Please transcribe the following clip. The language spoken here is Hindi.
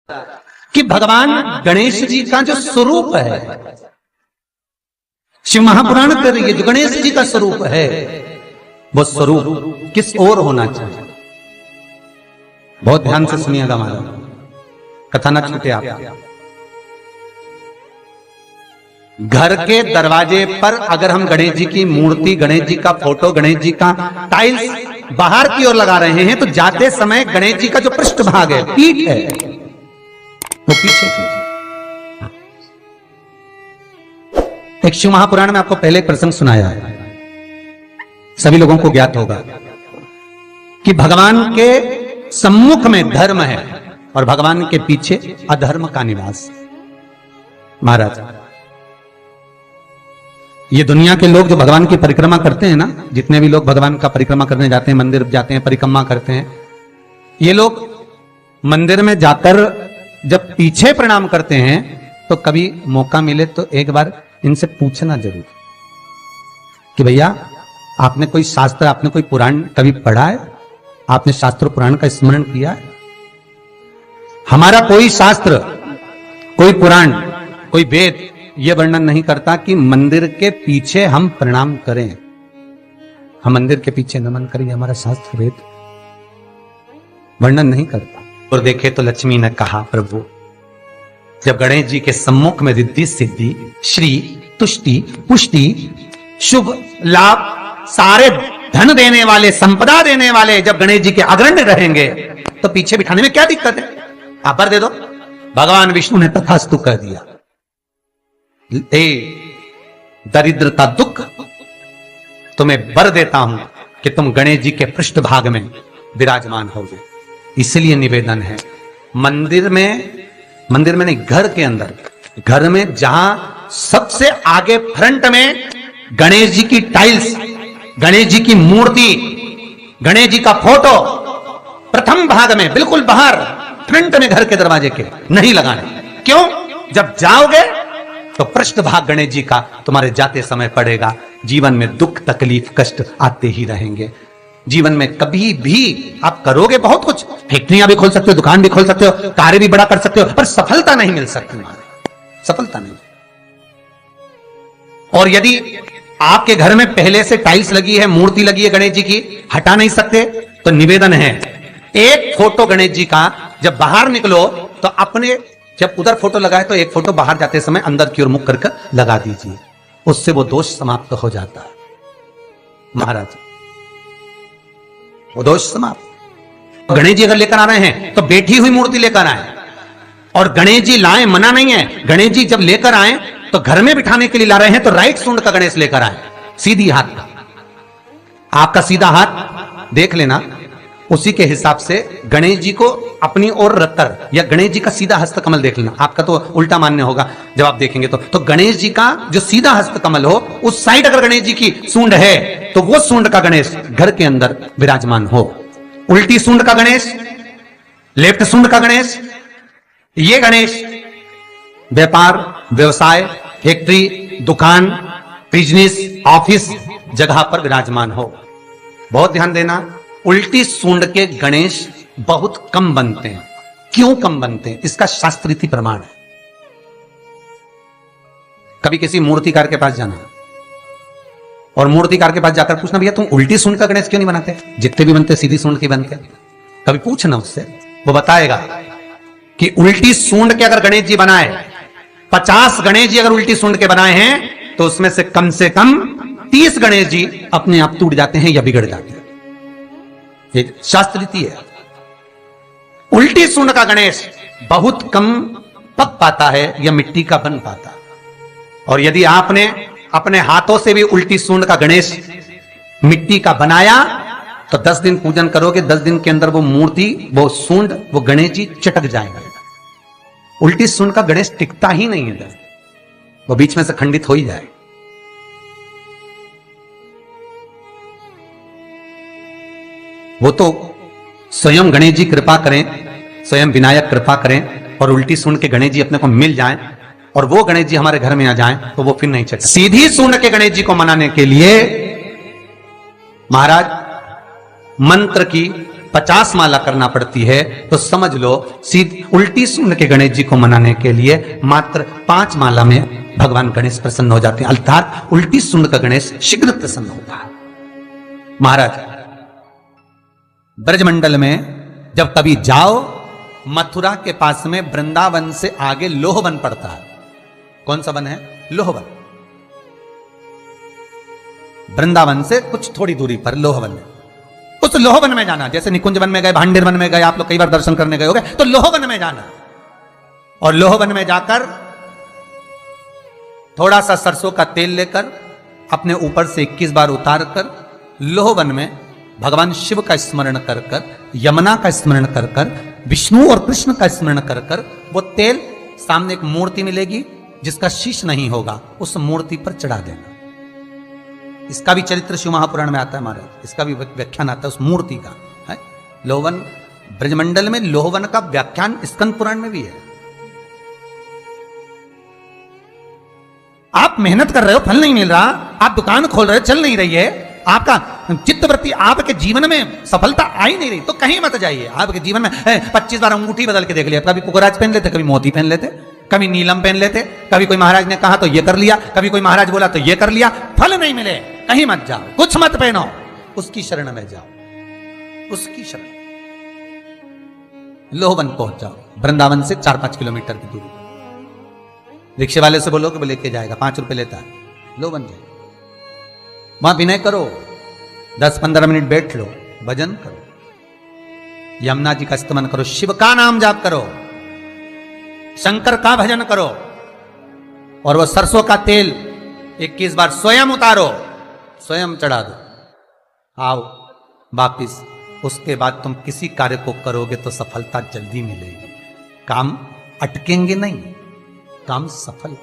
कि भगवान गणेश जी का जो स्वरूप है, शिव महापुराण कर रही है, जो गणेश जी का स्वरूप है वो स्वरूप किस ओर होना चाहिए। बहुत ध्यान से सुनिएगा महाराज, कथा ना छूटे आप। घर के दरवाजे पर अगर हम गणेश जी की मूर्ति, गणेश जी का फोटो, गणेश जी का टाइल्स बाहर की ओर लगा रहे हैं, तो जाते समय गणेश जी का जो पृष्ठभाग है, पीठ है, वो पीछे कीजिए। एक शिव महापुराण में आपको पहले एक प्रसंग सुनाया है, सभी लोगों को ज्ञात होगा कि भगवान के सम्मुख में धर्म है और भगवान के पीछे अधर्म का निवास। महाराज, ये दुनिया के लोग जो भगवान की परिक्रमा करते हैं ना, जितने भी लोग भगवान का परिक्रमा करने जाते हैं, मंदिर जाते हैं, परिक्रमा करते हैं, ये लोग मंदिर में जाकर जब पीछे प्रणाम करते हैं तो कभी मौका मिले तो एक बार इनसे पूछना जरूर कि भैया आपने कोई शास्त्र, आपने कोई पुराण कभी पढ़ा है? आपने शास्त्र पुराण का स्मरण किया है? हमारा कोई शास्त्र, कोई पुराण, कोई वेद यह वर्णन नहीं करता कि मंदिर के पीछे हम प्रणाम करें, हम मंदिर के पीछे नमन करें। हमारा शास्त्र वेद वर्णन नहीं करता। और देखे तो लक्ष्मी ने कहा, प्रभु जब गणेश जी के सम्मुख में रिद्धि सिद्धि, श्री, तुष्टि, पुष्टि, शुभ लाभ, सारे धन देने वाले, संपदा देने वाले जब गणेश जी के अग्रण्य रहेंगे तो पीछे बिठाने में क्या दिक्कत है? आप वर दे दो। भगवान विष्णु ने तथास्तु कह दिया, दरिद्रता दुख तुम्हें वर देता हूं कि तुम गणेश जी के पृष्ठभाग में विराजमान होगे। इसलिए निवेदन है, मंदिर में नहीं, घर के अंदर, घर में जहां सबसे आगे फ्रंट में गणेश जी की टाइल्स, गणेश जी की मूर्ति, गणेश जी का फोटो प्रथम भाग में बिल्कुल बाहर फ्रंट में घर के दरवाजे के नहीं लगाने। क्यों? जब जाओगे तो पृष्ठभाग गणेश जी का तुम्हारे जाते समय पड़ेगा। जीवन में दुख, तकलीफ, कष्ट आते ही रहेंगे। जीवन में कभी भी आप करोगे बहुत कुछ, फैक्ट्रियां भी खोल सकते हो, दुकान भी खोल सकते हो, कार्य भी बड़ा कर सकते हो, पर सफलता नहीं मिल सकती, सफलता नहीं। और यदि आपके घर में पहले से टाइल्स लगी है, मूर्ति लगी है गणेश जी की, हटा नहीं सकते, तो निवेदन है, एक फोटो गणेश जी का जब बाहर निकलो तो अपने, जब उधर फोटो लगाए तो एक फोटो बाहर जाते समय अंदर की ओर मुख करके लगा दीजिए, उससे वो दोष समाप्त हो जाता है। महाराज, वो दोष समाप्त। गणेश जी अगर लेकर आ रहे हैं तो बैठी हुई मूर्ति लेकर आए, और गणेश जी लाए, मना नहीं है। गणेश जी जब लेकर आए तो घर में बिठाने के लिए ला रहे हैं तो राइट सूंड का गणेश लेकर आए, सीधी हाथ का। आपका सीधा हाथ देख लेना, उसी के हिसाब से गणेश जी को अपनी ओर रखकर, या गणेश जी का सीधा हस्त कमल देख लेना। आपका तो उल्टा मान्य होगा जब आप देखेंगे तो गणेश जी का जो सीधा हस्त कमल हो, उस साइड अगर गणेश जी की सूंड है तो वो सूंड का गणेश घर के अंदर विराजमान हो। उल्टी सूंड का गणेश, लेफ्ट सूंड का गणेश, ये गणेश व्यापार, व्यवसाय, फैक्ट्री, दुकान, बिजनेस, ऑफिस जगह पर विराजमान हो। बहुत ध्यान देना, उल्टी सूंड के गणेश बहुत कम बनते हैं। क्यों कम बनते हैं? इसका शास्त्रीय प्रमाण है। कभी किसी मूर्तिकार के पास जाना और मूर्तिकार के पास जाकर पूछना, भैया तुम उल्टी सूंड का गणेश क्यों नहीं बनाते? जितने भी बनते सीधी सूंड के बनते। कभी पूछना उससे, वो बताएगा कि उल्टी सूंड के अगर गणेश जी बनाए, 50 गणेश जी अगर उल्टी सूंड के बनाए हैं तो उसमें से कम 30 गणेश जी अपने आप टूट जाते हैं या बिगड़ जाते हैं। ये शास्त्र रीति है। उल्टी सूंड का गणेश बहुत कम पक पाता है या मिट्टी का बन पाता। और यदि आपने अपने हाथों से भी उल्टी सूंड का गणेश मिट्टी का बनाया तो 10 दिन पूजन करोगे, 10 दिन के अंदर वो मूर्ति, वो सूंड, वो गणेश जी चटक जाएगा। उल्टी सूंड का गणेश टिकता ही नहीं है, वो बीच में से खंडित हो ही जाए। वो तो स्वयं गणेश जी कृपा करें, स्वयं विनायक कृपा करें और उल्टी सूंड के गणेश जी अपने को मिल जाएं और वो गणेश जी हमारे घर में आ जाएं तो वो फिर नहीं चलता। सीधी सूंड के गणेश जी को मनाने के लिए महाराज मंत्र की 50 माला करना पड़ती है, तो समझ लो सीधी उल्टी सूंड के गणेश जी को मनाने के लिए मात्र 5 माला में भगवान गणेश प्रसन्न हो जाते हैं। अर्थात उल्टी सूंड का गणेश शीघ्र प्रसन्न होता है। महाराज ब्रजमंडल में जब कभी जाओ, मथुरा के पास में वृंदावन से आगे लोहवन पड़ता है। कौन सा वन है? लोहवन। वृंदावन से कुछ थोड़ी दूरी पर लोहवन है। उस लोहवन में जाना, जैसे निकुंज वन में गए, भांडेर वन में गए, आप लोग कई बार दर्शन करने गए होंगे, तो लोहवन में जाना और लोहवन में जाकर थोड़ा सा सरसों का तेल लेकर अपने ऊपर से 21 बार उतार कर लोहवन में भगवान शिव का स्मरण कर कर, यमुना का स्मरण कर कर, विष्णु और कृष्ण का स्मरण कर कर, वो तेल सामने एक मूर्ति मिलेगी जिसका शीश नहीं होगा, उस मूर्ति पर चढ़ा देना। इसका भी चरित्र शिव महापुराण में आता है महाराज, इसका भी व्याख्यान आता है उस मूर्ति का है। लोहवन ब्रजमंडल में लोहवन का व्याख्यान स्कंद पुराण में भी है। आप मेहनत कर रहे हो, फल नहीं मिल रहा, आप दुकान खोल रहे हो, चल नहीं रही है, आपका चित्तवृत्ति, आपके जीवन में सफलता आ ही नहीं रही, तो कहीं मत जाइए। आपके जीवन में 25 बार अंगूठी बदल के देख लिया, कभी पुखराज पहन लेते, कभी मोती पहन लेते, कभी नीलम पहन लेते, कभी कोई महाराज ने कहा तो ये कर लिया, कभी कोई महाराज बोला तो ये कर लिया, फल नहीं मिले, कहीं मत जाओ, कुछ मत पहनो, उसकी शरण में जाओ, उसकी शरण। लोहवन पहुंच जाओ, वृंदावन से 4-5 किलोमीटर की दूरी। रिक्शे वाले से बोलो कि वो लेके जाएगा, 5 रुपए लेता है। लोहवन जाए, वहां विनय करो, 10-15 मिनट बैठ लो, भजन करो, यमुना जी का स्तमन करो, शिव का नाम जाप करो, शंकर का भजन करो, और वो सरसों का तेल 21 बार स्वयं उतारो, स्वयं चढ़ा दो, आओ वापिस। उसके बाद तुम किसी कार्य को करोगे तो सफलता जल्दी मिलेगी, काम अटकेंगे नहीं, काम सफल